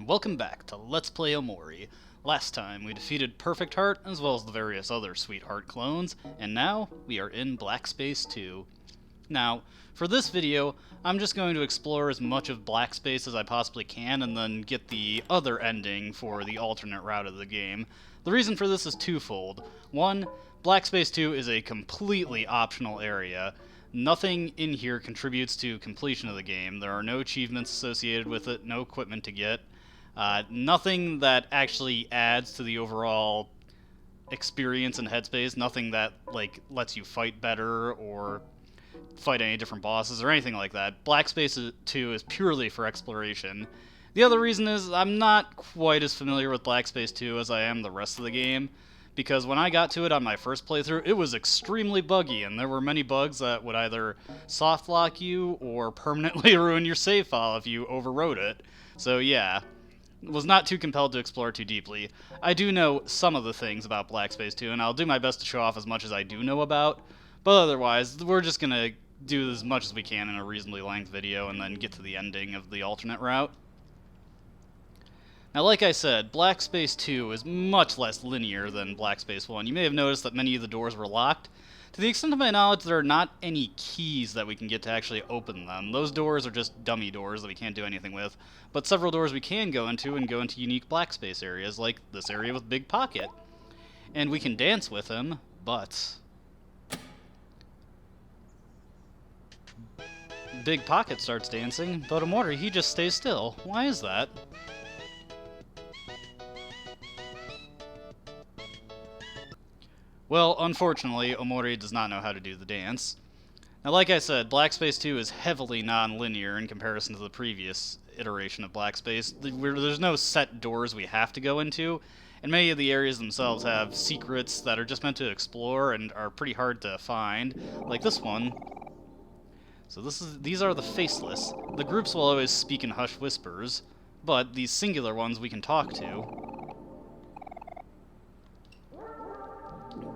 and welcome back to Let's Play Omori. Last time we defeated Perfect Heart as well as the various other Sweetheart clones, and now we are in Black Space 2. Now, for this video, I'm just going to explore as much of Black Space as I possibly can and then get the other ending for the alternate route of the game. The reason for this is twofold. One, Black Space 2 is a completely optional area. Nothing in here contributes to completion of the game. There are no achievements associated with it, no equipment to get. Nothing that actually adds to the overall experience and headspace. Nothing that lets you fight better or fight any different bosses or anything like that. Black Space 2 is purely for exploration. The other reason is I'm not quite as familiar with Black Space 2 as I am the rest of the game, because when I got to it on my first playthrough, it was extremely buggy, and there were many bugs that would either soft lock you or permanently ruin your save file if you overwrote it. So yeah, was not too compelled to explore too deeply. I do know some of the things about Black Space 2, and I'll do my best to show off as much as I do know about, but otherwise, we're just gonna do as much as we can in a reasonably length video and then get to the ending of the alternate route. Now, like I said, Black Space 2 is much less linear than Black Space 1. You may have noticed that many of the doors were locked. To the extent of my knowledge, there are not any keys that we can get to actually open them. Those doors are just dummy doors that we can't do anything with. But several doors we can go into and go into unique Black Space areas, like this area with Big Pocket. And we can dance with him, but Big Pocket starts dancing, but Omori, he just stays still. Why is that? Well, unfortunately, Omori does not know how to do the dance. Now, like I said, Black Space 2 is heavily non-linear in comparison to the previous iteration of Black Space. There's no set doors we have to go into, and many of the areas themselves have secrets that are just meant to explore and are pretty hard to find, like this one. So these are the Faceless. The groups will always speak in hushed whispers, but these singular ones we can talk to.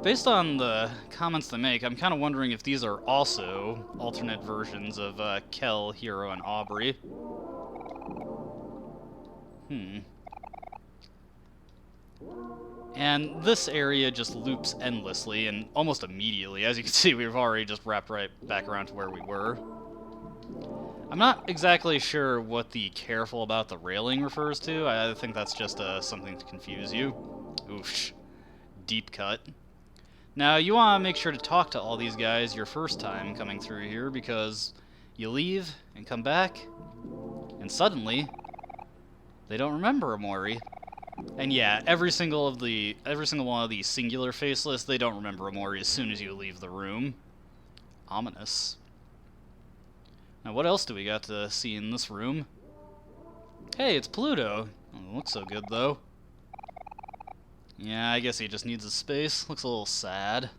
Based on the comments they make, I'm kind of wondering if these are also alternate versions of Kel, Hiro, and Aubrey. And this area just loops endlessly and almost immediately. As you can see, we've already just wrapped right back around to where we were. I'm not exactly sure what the careful about the railing refers to. I think that's just something to confuse you. Oof. Deep cut. Now, you want to make sure to talk to all these guys your first time coming through here, because you leave and come back, and suddenly they don't remember Omori. And yeah, every single one of these singular Faceless, they don't remember Omori as soon as you leave the room. Ominous. Now, what else do we got to see in this room? Hey, it's Pluto. Doesn't look so good, though. Yeah, I guess he just needs his space. Looks a little sad.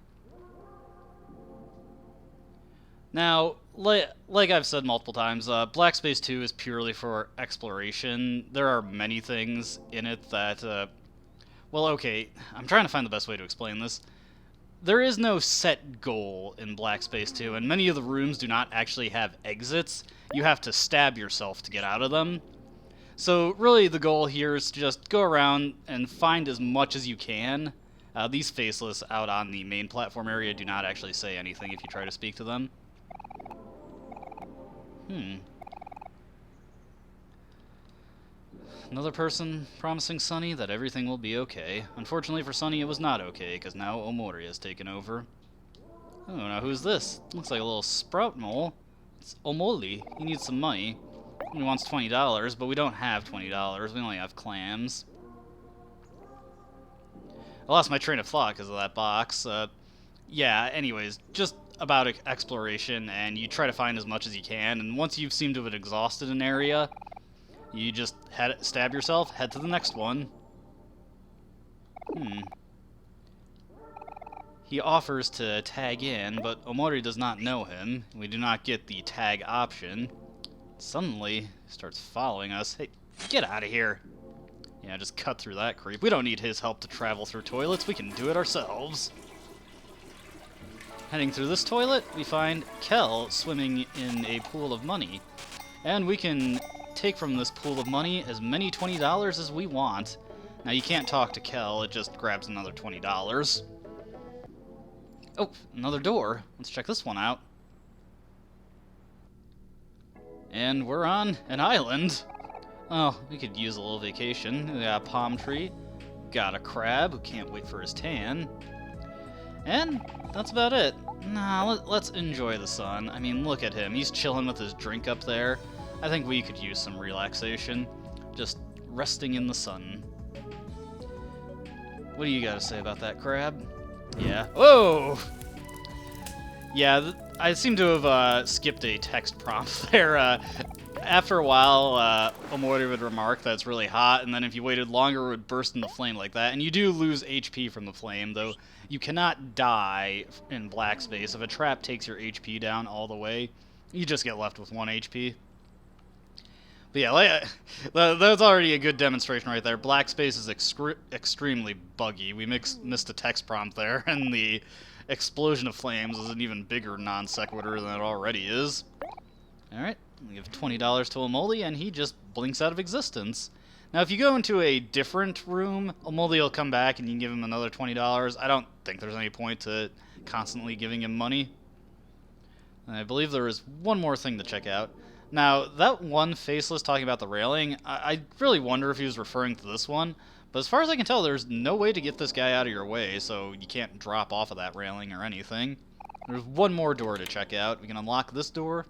Now, like I've said multiple times, Black Space 2 is purely for exploration. There are many things in it that, well, okay, I'm trying to find the best way to explain this. There is no set goal in Black Space 2, and many of the rooms do not actually have exits. You have to stab yourself to get out of them. So really the goal here is to just go around and find as much as you can. These Faceless out on the main platform area do not actually say anything if you try to speak to them. Another person promising Sunny that everything will be okay. Unfortunately for Sunny, it was not okay, because now Omori has taken over. Oh, now who's this? Looks like a little sprout mole. It's Omori. He needs some money. He wants $20, but we don't have $20. We only have clams. I lost my train of thought because of that box. Yeah, anyways, just about exploration, and you try to find as much as you can, and once you seem to have exhausted an area, you just stab yourself, head to the next one. He offers to tag in, but Omori does not know him. We do not get the tag option. Suddenly, he starts following us. Hey, get out of here. Yeah, just cut through that creep. We don't need his help to travel through toilets. We can do it ourselves. Heading through this toilet, we find Kel swimming in a pool of money. And we can take from this pool of money as many $20 as we want. Now, you can't talk to Kel, it just grabs another $20. Oh, another door. Let's check this one out. And we're on an island. Oh, we could use a little vacation. We got a palm tree, got a crab who can't wait for his tan, and that's about it. Nah, let's enjoy the sun. I mean, look at him. He's chilling with his drink up there. I think we could use some relaxation. Just resting in the sun. What do you got to say about that, crab? Yeah. Whoa! Yeah, I seem to have skipped a text prompt there. After a while, Omori would remark that it's really hot, and then if you waited longer, it would burst into flame like that. And you do lose HP from the flame, though you cannot die in black space. If a trap takes your HP down all the way, you just get left with 1 HP. But yeah, that's already a good demonstration right there. Black space is extremely buggy. We missed a text prompt there, and the explosion of flames is an even bigger non sequitur than it already is. Alright, we give $20 to Omori, and he just blinks out of existence. Now, if you go into a different room, Omori will come back and you can give him another $20. I don't think there's any point to constantly giving him money. And I believe there is one more thing to check out. Now, that one faceless talking about the railing, I really wonder if he was referring to this one. But as far as I can tell, there's no way to get this guy out of your way, so you can't drop off of that railing or anything. There's one more door to check out. We can unlock this door.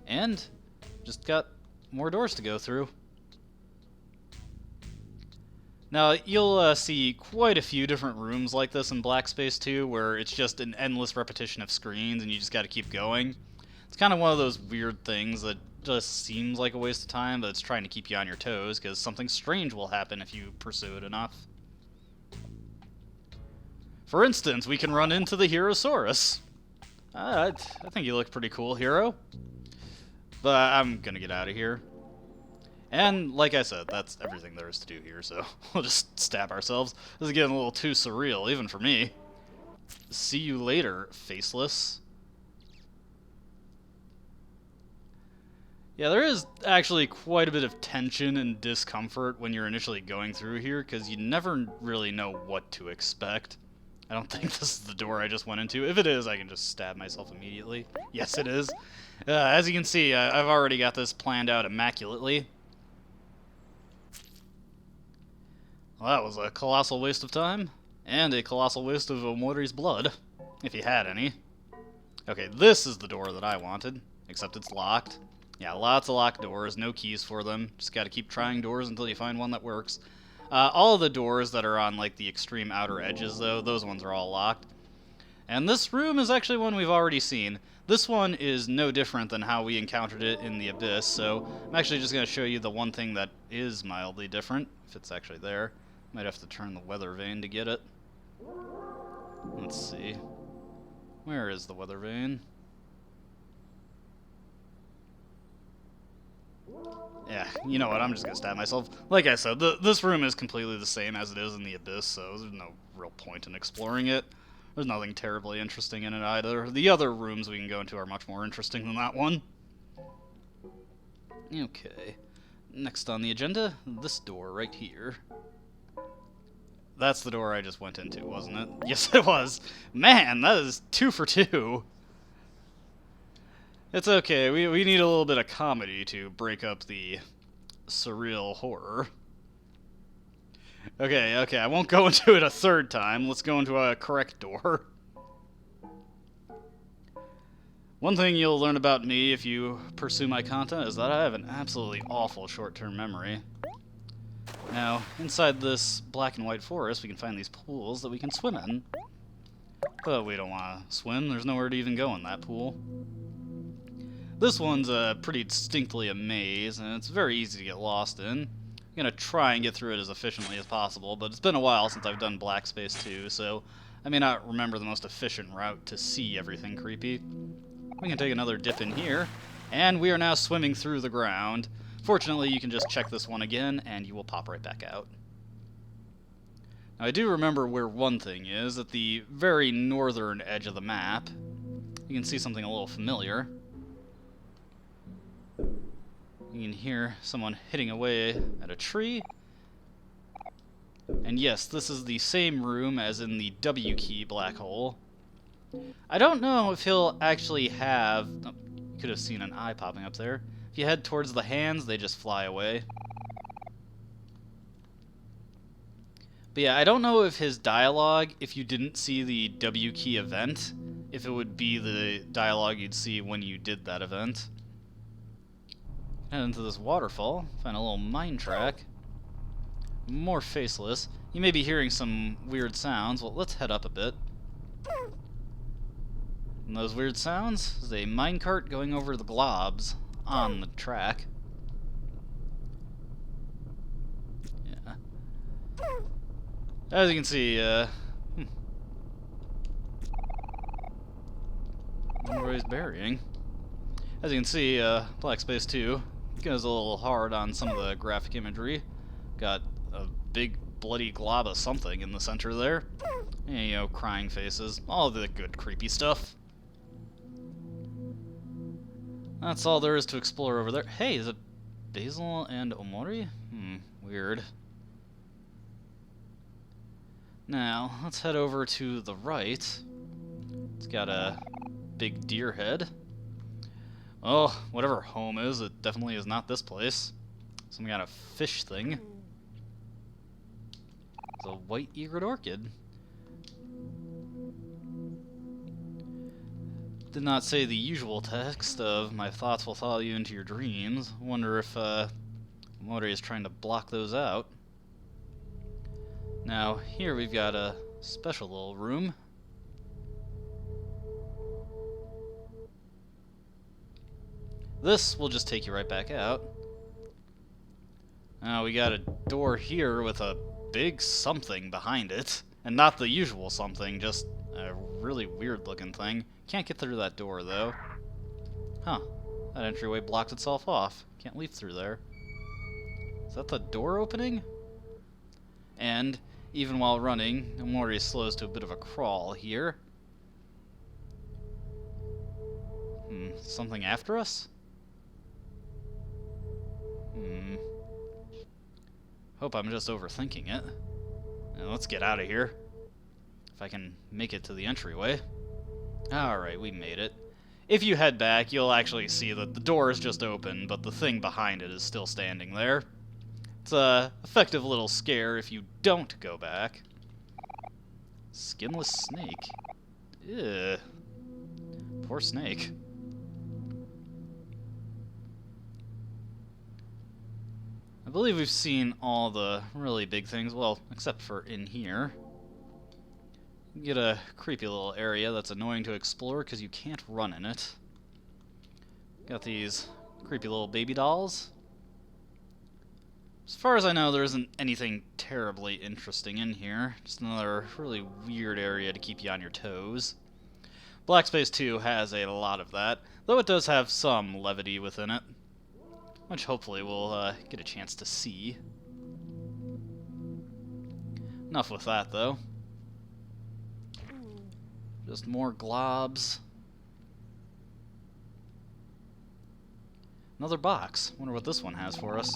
And just got more doors to go through. Now, you'll see quite a few different rooms like this in Black Space 2, where it's just an endless repetition of screens and you just gotta keep going. It's kind of one of those weird things that just seems like a waste of time, but it's trying to keep you on your toes, because something strange will happen if you pursue it enough. For instance, we can run into the Herosaurus. I think you look pretty cool, Hero. But I'm gonna get out of here. And, like I said, that's everything there is to do here, so we'll just stab ourselves. This is getting a little too surreal, even for me. See you later, faceless. Yeah, there is actually quite a bit of tension and discomfort when you're initially going through here, because you never really know what to expect. I don't think this is the door I just went into. If it is, I can just stab myself immediately. Yes, it is. As you can see, I've already got this planned out immaculately. Well, that was a colossal waste of time, and a colossal waste of Omori's blood, if he had any. Okay, this is the door that I wanted, except it's locked. Yeah, lots of locked doors, no keys for them. Just gotta keep trying doors until you find one that works. All of the doors that are on, like, the extreme outer edges, though, those ones are all locked. And this room is actually one we've already seen. This one is no different than how we encountered it in the Abyss, so I'm actually just going to show you the one thing that is mildly different, if it's actually there. Might have to turn the weather vane to get it. Let's see. Where is the weather vane? Yeah, you know what, I'm just gonna stab myself. Like I said, this room is completely the same as it is in the Abyss, so there's no real point in exploring it. There's nothing terribly interesting in it either. The other rooms we can go into are much more interesting than that one. Okay. Next on the agenda, this door right here. That's the door I just went into, wasn't it? Yes, it was. Man, that is 2 for 2. It's okay, we need a little bit of comedy to break up the surreal horror. Okay, I won't go into it a third time. Let's go into a correct door. One thing you'll learn about me if you pursue my content is that I have an absolutely awful short-term memory. Now, inside this black and white forest, we can find these pools that we can swim in. But we don't want to swim. There's nowhere to even go in that pool. This one's pretty distinctly a maze, and it's very easy to get lost in. I'm going to try and get through it as efficiently as possible, but it's been a while since I've done Black Space 2, so I may not remember the most efficient route to see everything creepy. We can take another dip in here, and we are now swimming through the ground. Fortunately, you can just check this one again, and you will pop right back out. Now, I do remember where one thing is, at the very northern edge of the map. You can see something a little familiar. You can hear someone hitting away at a tree. And yes, this is the same room as in the W key black hole. I don't know if he'll actually have... Oh, you could have seen an eye popping up there. If you head towards the hands, they just fly away. But yeah, I don't know if his dialogue, if you didn't see the W key event, if it would be the dialogue you'd see when you did that event. Head into this waterfall, find a little mine track. More faceless. You may be hearing some weird sounds. Well, let's head up a bit. And those weird sounds is a minecart going over the globs on the track. Yeah. As you can see, Omori's burying. As you can see, Black Space 2 goes a little hard on some of the graphic imagery. Got a big bloody glob of something in the center there. And, you know, crying faces. All the good creepy stuff. That's all there is to explore over there. Hey, is it Basil and Omori? Weird. Now, let's head over to the right. It's got a big deer head. Oh, whatever home is, it definitely is not this place. Some kind of fish thing. It's a white-eared orchid. Did not say the usual text of "my thoughts will follow you into your dreams." Wonder if Omori is trying to block those out. Now, here we've got a special little room. This will just take you right back out. Now we got a door here with a big something behind it. And not the usual something, just a really weird looking thing. Can't get through that door though. Huh. That entryway blocked itself off. Can't leave through there. Is that the door opening? And even while running, Omori slows to a bit of a crawl here. Something after us? Hope I'm just overthinking it. Now let's get out of here. If I can make it to the entryway. Alright, we made it. If you head back, you'll actually see that the door is just open, but the thing behind it is still standing there. It's a effective little scare if you don't go back. Skinless snake. Ew. Poor snake. I believe we've seen all the really big things, well, except for in here. You get a creepy little area that's annoying to explore because you can't run in it. Got these creepy little baby dolls. As far as I know, there isn't anything terribly interesting in here. Just another really weird area to keep you on your toes. Black Space 2 has a lot of that, though it does have some levity within it, which hopefully we'll get a chance to see. Enough with that, though. Just more globs. Another box. Wonder what this one has for us.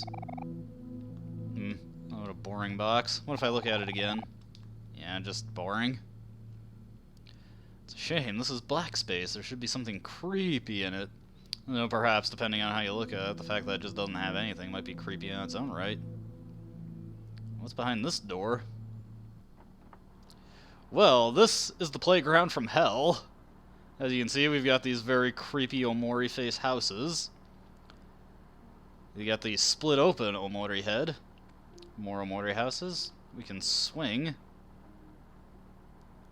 What a boring box. What if I look at it again? Yeah, just boring. It's a shame. This is Black Space. There should be something creepy in it. You know, perhaps, depending on how you look at it, the fact that it just doesn't have anything might be creepy in its own right. What's behind this door? Well, this is the playground from hell. As you can see, we've got these very creepy Omori face houses. We got the split open Omori head. More Omori houses. We can swing.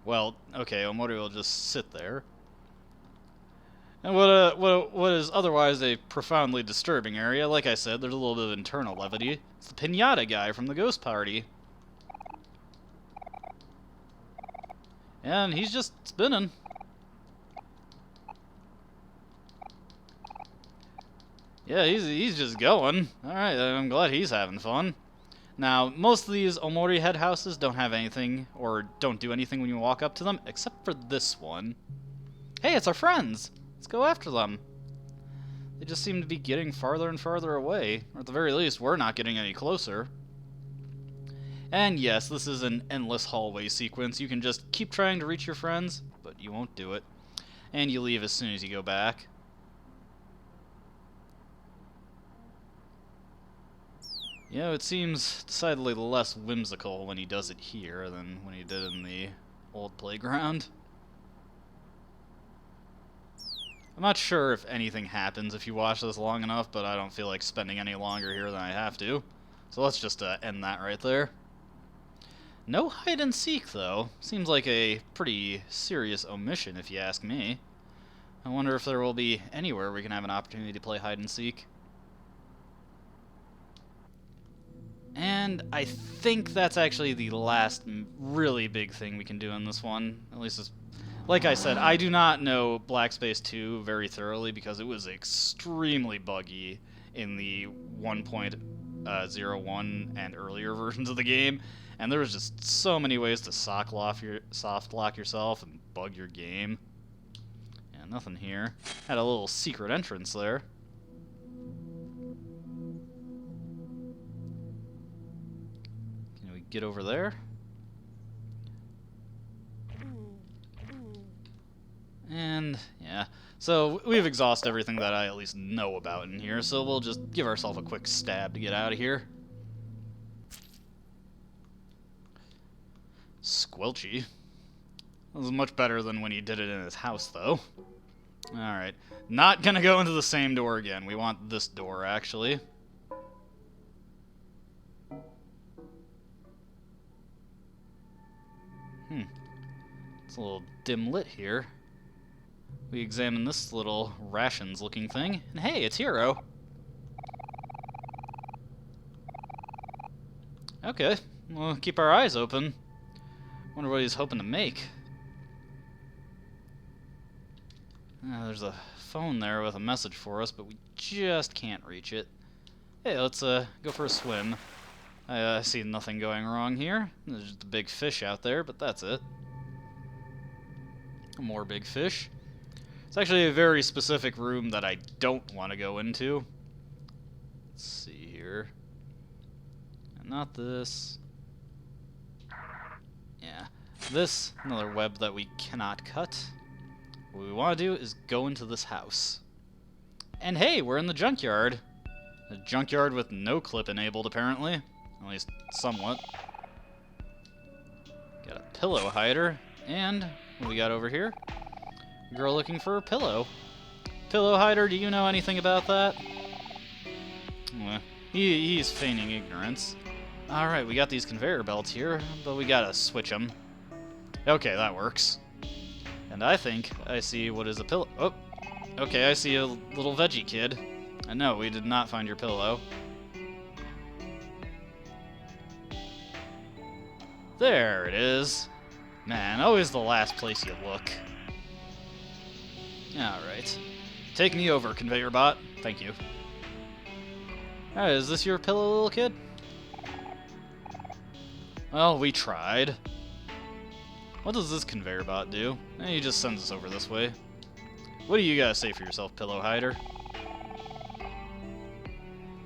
Well, okay, Omori will just sit there. And what is otherwise a profoundly disturbing area, like I said, there's a little bit of internal levity. It's the pinata guy from the ghost party. And he's just spinning. Yeah, he's just going. Alright, I'm glad he's having fun. Now, most of these Omori head houses don't have anything, or don't do anything when you walk up to them, except for this one. Hey, it's our friends! Let's go after them. They just seem to be getting farther and farther away, or at the very least, we're not getting any closer. And yes, this is an endless hallway sequence. You can just keep trying to reach your friends, but you won't do it. And you leave as soon as you go back. You know, it seems decidedly less whimsical when he does it here than when he did in the old playground. I'm not sure if anything happens if you watch this long enough, but I don't feel like spending any longer here than I have to. So let's just end that right there. No hide and seek, though. Seems like a pretty serious omission, if you ask me. I wonder if there will be anywhere we can have an opportunity to play hide and seek. And I think that's actually the last really big thing we can do in this one. At least it's... Like I said, I do not know Black Space 2 very thoroughly because it was extremely buggy in the 1.01 and earlier versions of the game, and there was just so many ways to soft lock yourself and bug your game. Yeah, nothing here. Had a little secret entrance there. Can we get over there? And, yeah, so we've exhausted everything that I at least know about in here, so we'll just give ourselves a quick stab to get out of here. Squelchy. That was much better than when he did it in his house, though. Alright, not gonna go into the same door again. We want this door, actually. It's a little dim lit here. We examine this little rations-looking thing, and hey, it's Hero. Okay, we'll keep our eyes open. Wonder what he's hoping to make. There's a phone there with a message for us, but we just can't reach it. Hey, let's go for a swim. I see nothing going wrong here. There's just a big fish out there, but that's it. More big fish. It's actually a very specific room that I don't want to go into. Let's see here. And not this. Yeah. This, another web that we cannot cut. What we want to do is go into this house. And hey, we're in the junkyard. A junkyard with no clip enabled, apparently. At least somewhat. Got a pillow hider. And what we got over here? Girl looking for a pillow. Pillow hider, do you know anything about that? Well, he's feigning ignorance. Alright, we got these conveyor belts here, but we gotta switch them. Okay, that works. And I think I see what is a pillow. Oh, okay, I see a little veggie kid. And no, we did not find your pillow. There it is. Man, always the last place you look. Alright. Take me over, conveyor bot. Thank you. Alright, is this your pillow, little kid? Well, we tried. What does this conveyor bot do? He just sends us over this way. What do you gotta say for yourself, pillow hider?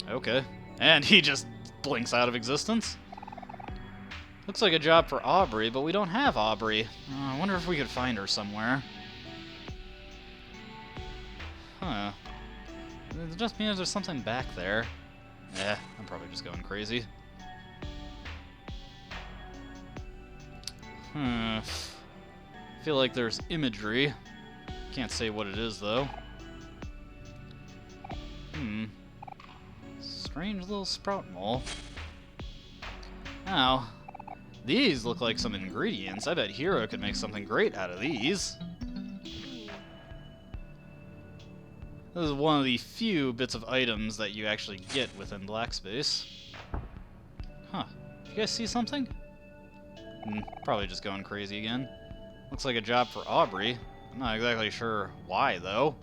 Okay. And he just blinks out of existence. Looks like a job for Aubrey, but we don't have Aubrey. I wonder if we could find her somewhere. Huh. It just means there's something back there. I'm probably just going crazy. Feel like there's imagery. Can't say what it is, though. Strange little sprout mole. Now, these look like some ingredients. I bet Hero could make something great out of these. This is one of the few bits of items that you actually get within Black Space. Huh. You guys see something? Probably just going crazy again. Looks like a job for Aubrey. I'm not exactly sure why, though.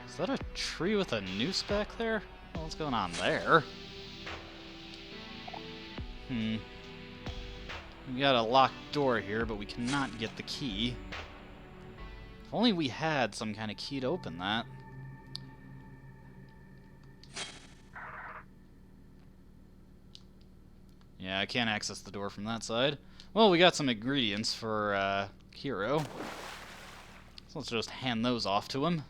Is that a tree with a noose back there? What's going on there? We got a locked door here, but we cannot get the key. If only we had some kind of key to open that. Yeah, I can't access the door from that side. Well, we got some ingredients for Hero. So let's just hand those off to him.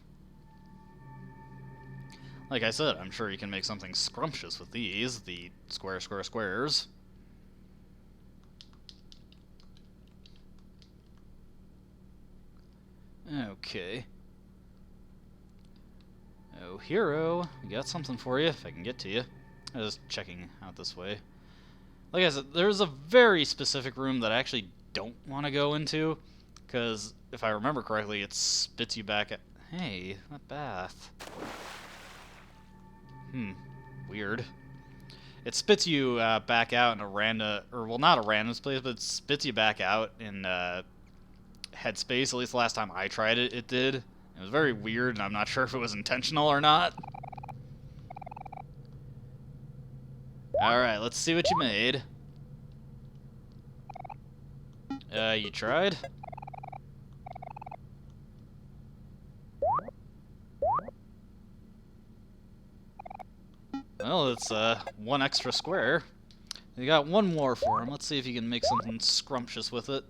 Like I said, I'm sure you can make something scrumptious with these, the squares. Okay. Oh, Hero, we got something for you, if I can get to you. I'm just checking out this way. Like I said, there's a very specific room that I actually don't want to go into, because if I remember correctly, it spits you back at... Hey, that bath. Weird. It spits you back out in a random... Or, well, not a random place, but it spits you back out in headspace. At least the last time I tried it, it did. It was very weird, and I'm not sure if it was intentional or not. Alright, let's see what you made. You tried? Well, it's one extra square. You got one more for him. Let's see if you can make something scrumptious with it.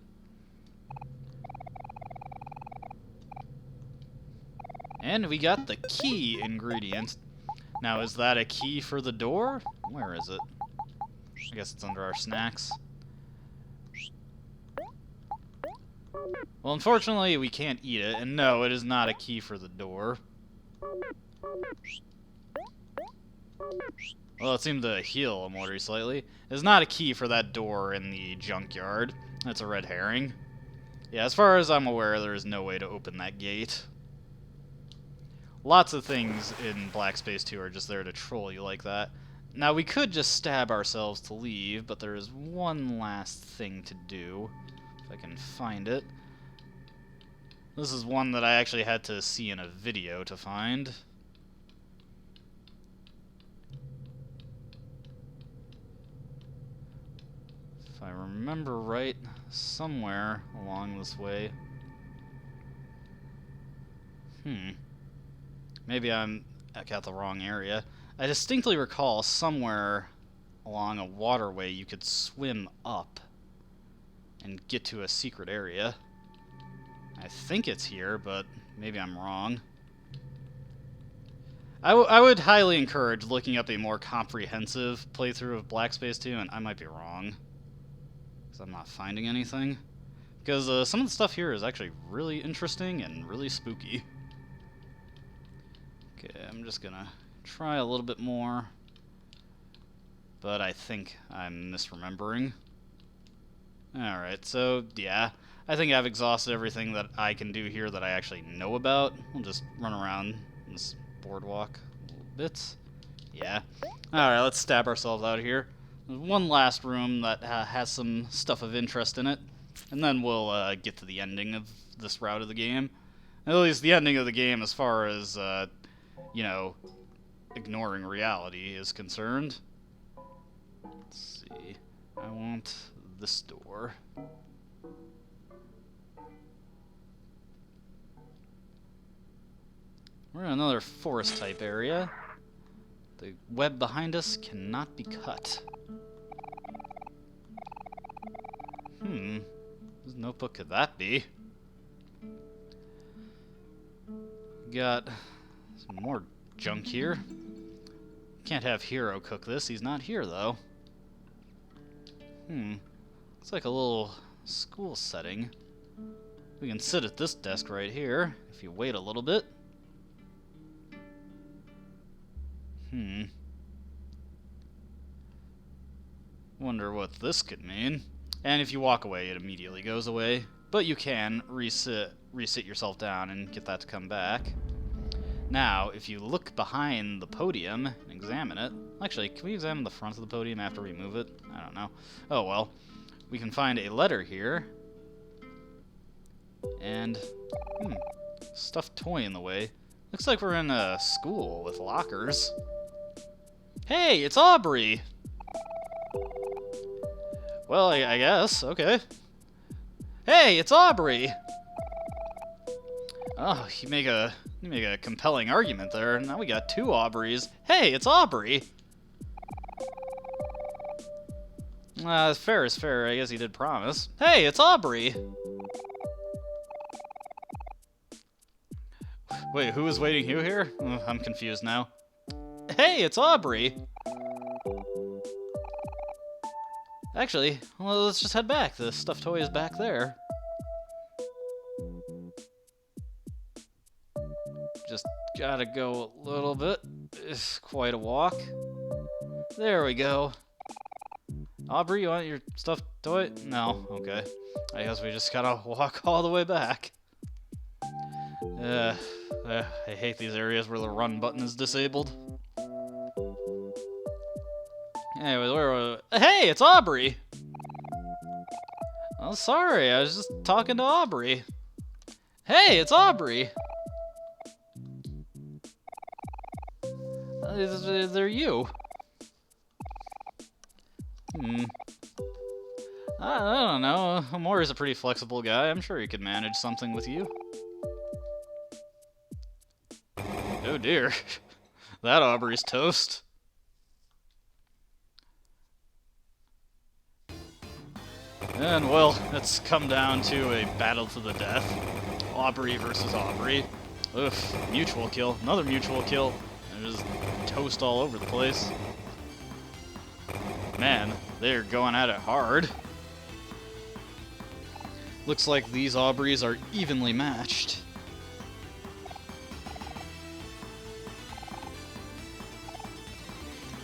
And we got the key ingredient. Now, is that a key for the door? Where is it? I guess it's under our snacks. Well, unfortunately, we can't eat it, and no, it is not a key for the door. Well, it seemed to heal Omori slightly. It's not a key for that door in the junkyard. That's a red herring. Yeah, as far as I'm aware, there is no way to open that gate. Lots of things in Black Space 2 are just there to troll you like that. Now, we could just stab ourselves to leave, but there is one last thing to do. If I can find it. This is one that I actually had to see in a video to find. If I remember right, somewhere along this way. Maybe I got the wrong area. I distinctly recall somewhere along a waterway you could swim up and get to a secret area. I think it's here, but maybe I'm wrong. I would highly encourage looking up a more comprehensive playthrough of Black Space 2, and I might be wrong, because I'm not finding anything. Because some of the stuff here is actually really interesting and really spooky. Okay, I'm just gonna try a little bit more, but I think I'm misremembering. Alright, so yeah, I think I've exhausted everything that I can do here that I actually know about. We'll just run around this boardwalk a little bit. Yeah. Alright, let's stab ourselves out of here. There's one last room that has some stuff of interest in it, and then we'll get to the ending of this route of the game. At least the ending of the game as far as, you know, ignoring reality is concerned. Let's see. I want this door. We're in another forest type area. The web behind us cannot be cut. Whose notebook could that be? Got some more junk here. Can't have Hero cook this. He's not here, though. Looks like a little school setting. We can sit at this desk right here, if you wait a little bit. Wonder what this could mean. And if you walk away, it immediately goes away. But you can resit yourself down and get that to come back. Now, if you look behind the podium and examine it... Actually, can we examine the front of the podium after we move it? I don't know. Oh, well. We can find a letter here. And... stuffed toy in the way. Looks like we're in a school with lockers. Hey, it's Aubrey! Well, I guess. Okay. Hey, it's Aubrey! Oh, you make a compelling argument there. Now we got two Aubreys. Hey, it's Aubrey! Fair is fair. I guess he did promise. Hey, it's Aubrey! Wait, who was waiting who here? I'm confused now. Hey, it's Aubrey! Actually, well, let's just head back. The stuffed toy is back there. Just gotta go a little bit. It's quite a walk. There we go. Aubrey, you want your stuffed toy? No? Okay. I guess we just gotta walk all the way back. I hate these areas where the run button is disabled. Anyway, hey, it's Aubrey! Oh, sorry, I was just talking to Aubrey. Hey, it's Aubrey! They're you. I don't know. Omori's a pretty flexible guy. I'm sure he could manage something with you. Oh dear. That Aubrey's toast. And well, it's come down to a battle to the death. Aubrey versus Aubrey. Oof, mutual kill. Another mutual kill. There's toast all over the place. Man, they're going at it hard. Looks like these Aubreys are evenly matched.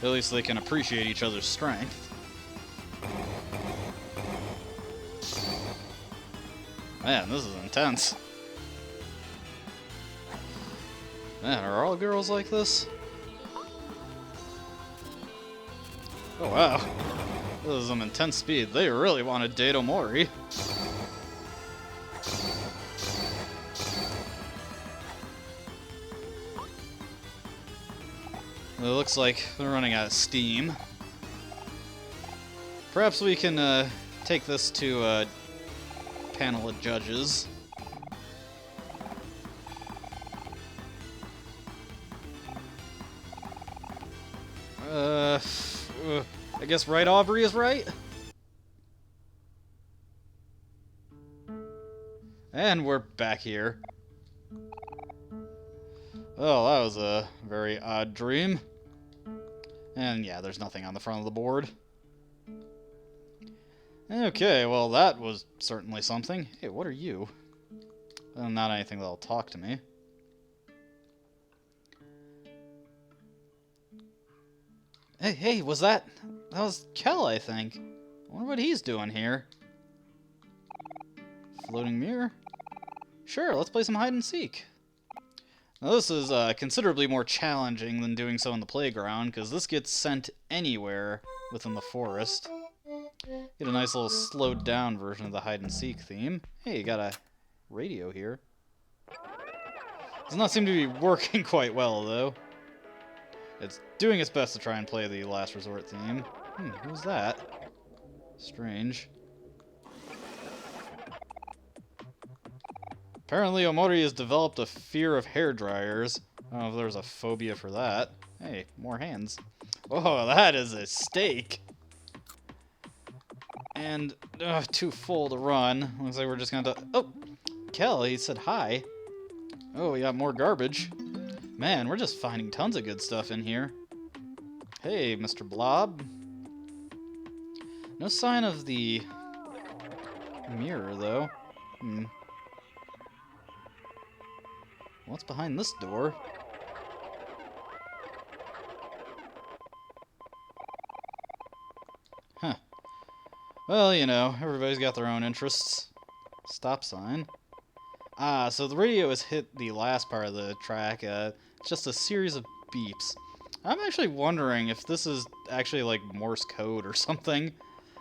At least they can appreciate each other's strength. Man, this is intense. Man, are all girls like this? Oh wow. This is some intense speed. They really want to date Omori. It looks like they're running out of steam. Perhaps we can take this to a panel of judges. I guess right Aubrey is right? And we're back here. Well, that was a very odd dream. And yeah, there's nothing on the front of the board. Okay, well that was certainly something. Hey, what are you? Not anything that'll talk to me. Hey, was that was Kel, I think. I wonder what he's doing here. Floating mirror? Sure, let's play some hide and seek. Now this is considerably more challenging than doing so in the playground, because this gets sent anywhere within the forest. Get a nice little slowed down version of the hide and seek theme. Hey, you got a radio here. Does not seem to be working quite well, though. It's doing its best to try and play the Last Resort theme. Who's that? Strange. Apparently Omori has developed a fear of hair dryers. I don't know if there's a phobia for that. Hey, more hands. Oh, that is a steak. And too full to run. Looks like we're just gonna oh, Kel, he said hi. Oh, we got more garbage. Man, we're just finding tons of good stuff in here. Hey, Mr. Blob. No sign of the mirror, though. What's behind this door? Huh. Well, you know, everybody's got their own interests. Stop sign. Ah, so the radio has hit the last part of the track. It's just a series of beeps. I'm actually wondering if this is actually like Morse code or something.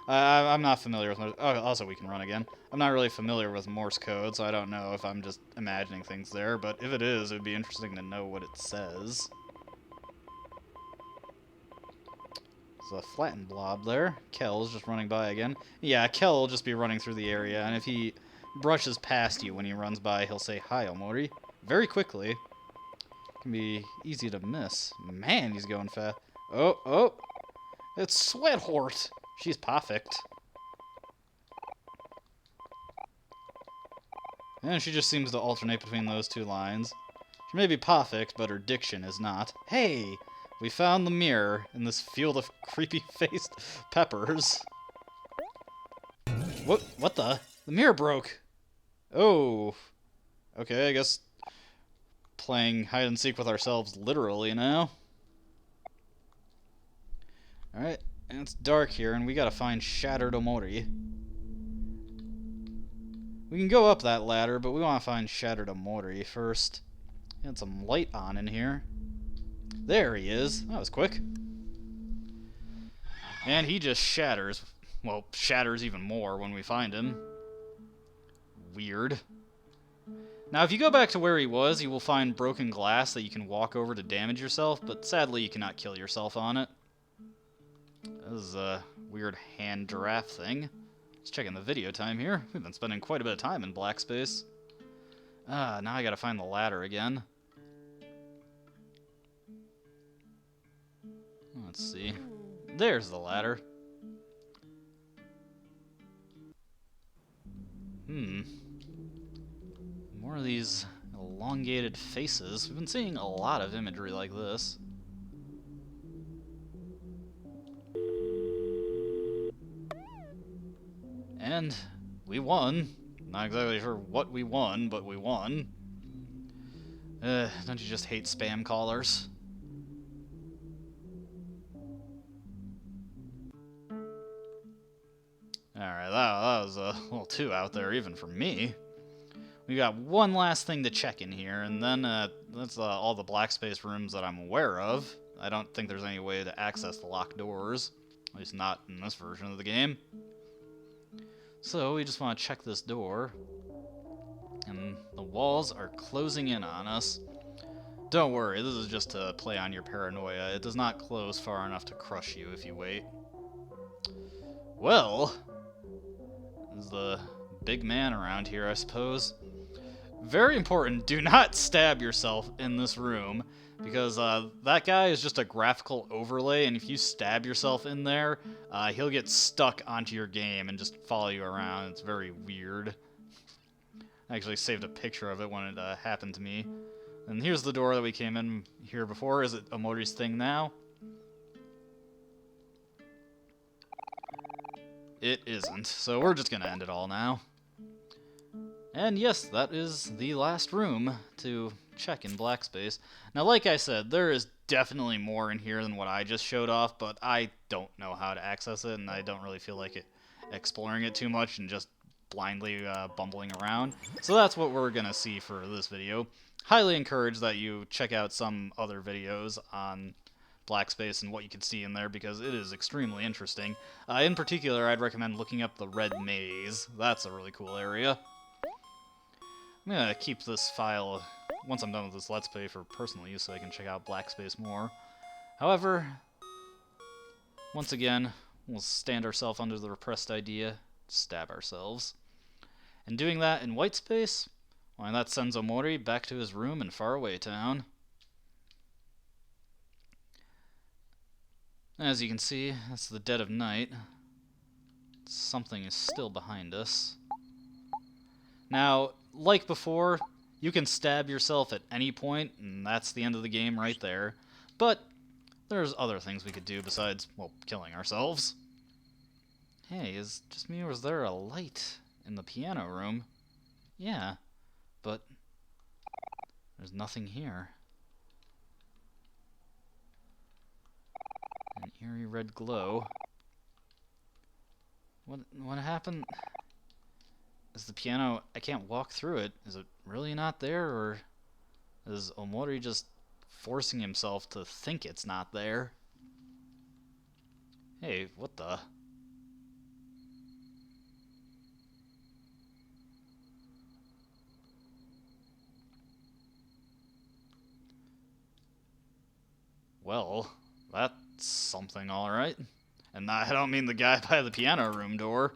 I'm not familiar with Morse. Oh, also we can run again. I'm not really familiar with Morse code, so I don't know if I'm just imagining things there, but if it is, it would be interesting to know what it says. There's a flattened blob there. Kel's just running by again. Yeah, Kel will just be running through the area, and if he brushes past you when he runs by, he'll say, "Hi, Omori." very quickly. Can be easy to miss. Man, he's going fast. Oh, oh. It's Sweat Horse. She's perfect. And she just seems to alternate between those two lines. She may be perfect, but her diction is not. Hey, we found the mirror in this field of creepy-faced peppers. What the? The mirror broke. Oh. Okay, I guess playing hide and seek with ourselves literally now. Alright, and it's dark here, and we gotta find Shattered Omori. We can go up that ladder, but we want to find Shattered Omori first. Get some light on in here. There he is. That was quick. And he just shatters. Well, shatters even more when we find him. Weird. Now, if you go back to where he was, you will find broken glass that you can walk over to damage yourself, but sadly you cannot kill yourself on it. This is a weird hand giraffe thing. Let's check in the video time here. We've been spending quite a bit of time in Black Space. Now I gotta find the ladder again. Let's see. There's the ladder. More of these elongated faces. We've been seeing a lot of imagery like this. And we won. Not exactly sure what we won, but we won. Don't you just hate spam callers? Alright, that was a little too out there even for me. We got one last thing to check in here, and then that's all the Black Space rooms that I'm aware of. I don't think there's any way to access the locked doors, at least not in this version of the game. So we just want to check this door, and the walls are closing in on us. Don't worry, this is just to play on your paranoia. It does not close far enough to crush you if you wait. Well, there's the big man around here, I suppose. Very important, do not stab yourself in this room, because that guy is just a graphical overlay, and if you stab yourself in there, he'll get stuck onto your game and just follow you around. It's very weird. I actually saved a picture of it when it happened to me. And here's the door that we came in here before. Is it Omori's thing now? It isn't, so we're just gonna end it all now. And yes, that is the last room to check in Black Space. Now, like I said, there is definitely more in here than what I just showed off, but I don't know how to access it, and I don't really feel like exploring it too much and just blindly bumbling around. So that's what we're gonna see for this video. Highly encourage that you check out some other videos on Black Space and what you can see in there, because it is extremely interesting. In particular, I'd recommend looking up the Red Maze. That's a really cool area. I'm gonna keep this file, once I'm done with this Let's Play, for personal use so I can check out Black Space more. However, once again, we'll stand ourselves under the repressed idea, stab ourselves. And doing that in White Space, well, that sends Omori back to his room in Faraway Town. As you can see, it's the dead of night. Something is still behind us. Now, like before, you can stab yourself at any point, and that's the end of the game right there. But there's other things we could do besides, well, killing ourselves. Hey, is it just me, or is there a light in the piano room? Yeah, but there's nothing here. An eerie red glow. What happened? Is the piano... I can't walk through it. Is it really not there, or is Omori just forcing himself to think it's not there? Hey, what the... Well, that's something, alright. And I don't mean the guy by the piano room door.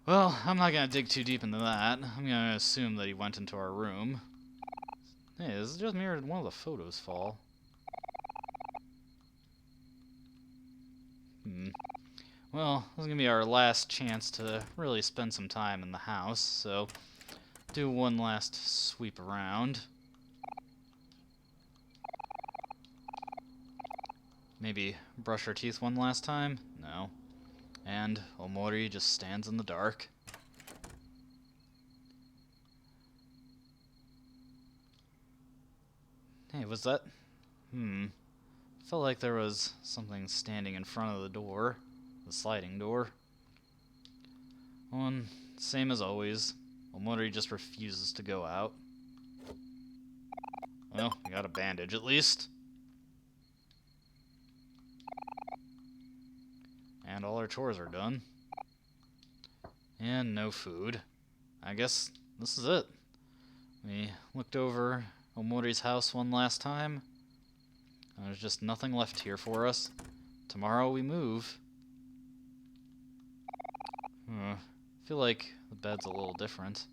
Well, I'm not gonna dig too deep into that. I'm gonna assume that he went into our room. Hey, this is just mirrored one of the photos fall. Well, this is gonna be our last chance to really spend some time in the house, so do one last sweep around. Maybe brush our teeth one last time? No. And Omori just stands in the dark. Hey, was that... Felt like there was something standing in front of the door. The sliding door. Well, same as always. Omori just refuses to go out. Well, we got a bandage at least. And all our chores are done. And no food. I guess this is it. We looked over Omori's house one last time. There's just nothing left here for us. Tomorrow we move. I feel like the bed's a little different.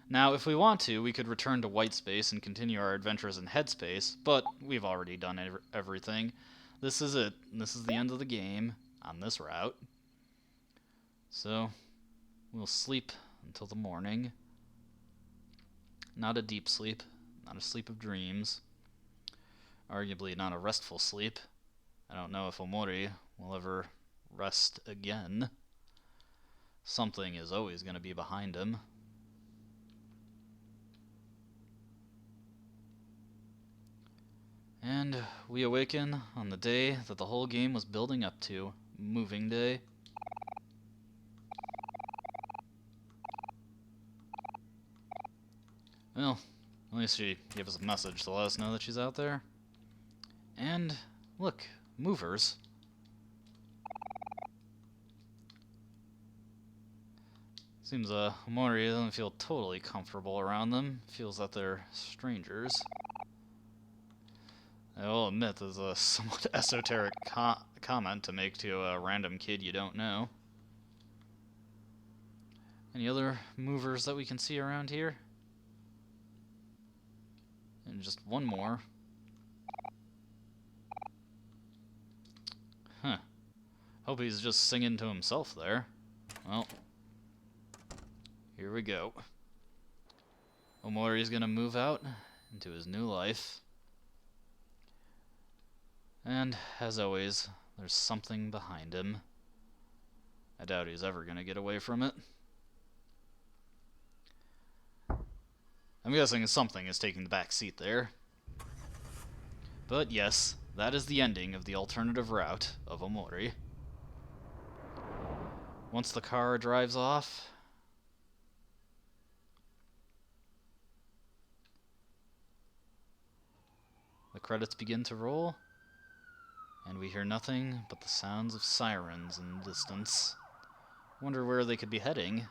Now, if we want to, we could return to white space and continue our adventures in headspace, but we've already done everything. This is it. This is the end of the game on this route. So, we'll sleep until the morning. Not a deep sleep, not a sleep of dreams. Arguably not a restful sleep. I don't know if Omori will ever rest again. Something is always going to be behind him. And we awaken on the day that the whole game was building up to. Moving day. Well, at least she gave us a message to let us know that she's out there. And, look, movers. Seems Omori doesn't feel totally comfortable around them. Feels that they're strangers. I will admit this is a somewhat esoteric comment to make to a random kid you don't know. Any other movers that we can see around here? And just one more. Huh. Hope he's just singing to himself there. Well, here we go. Omori's gonna move out into his new life. And, as always, there's something behind him. I doubt he's ever gonna get away from it. I'm guessing something is taking the back seat there. But yes, that is the ending of the alternative route of Omori. Once the car drives off, the credits begin to roll, and we hear nothing but the sounds of sirens in the distance. Wonder where they could be heading.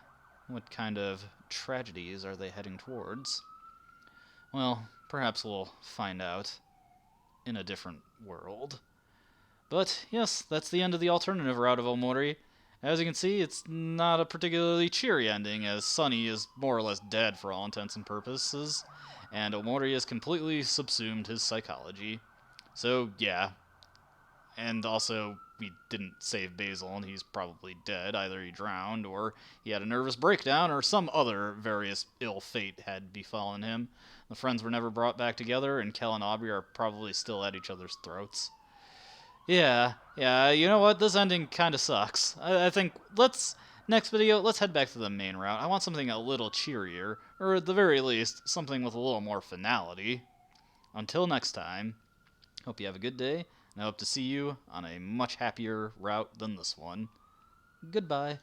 What kind of tragedies are they heading towards? Well, perhaps we'll find out in a different world. But yes, that's the end of the alternative route of Omori. As you can see, it's not a particularly cheery ending, as Sunny is more or less dead for all intents and purposes, and Omori has completely subsumed his psychology. So, yeah. And also, we didn't save Basil, and he's probably dead. Either he drowned, or he had a nervous breakdown, or some other various ill fate had befallen him. The friends were never brought back together, and Kel and Aubrey are probably still at each other's throats. Yeah, you know what? This ending kind of sucks. I think next video, let's head back to the main route. I want something a little cheerier, or at the very least, something with a little more finality. Until next time, hope you have a good day, and I hope to see you on a much happier route than this one. Goodbye.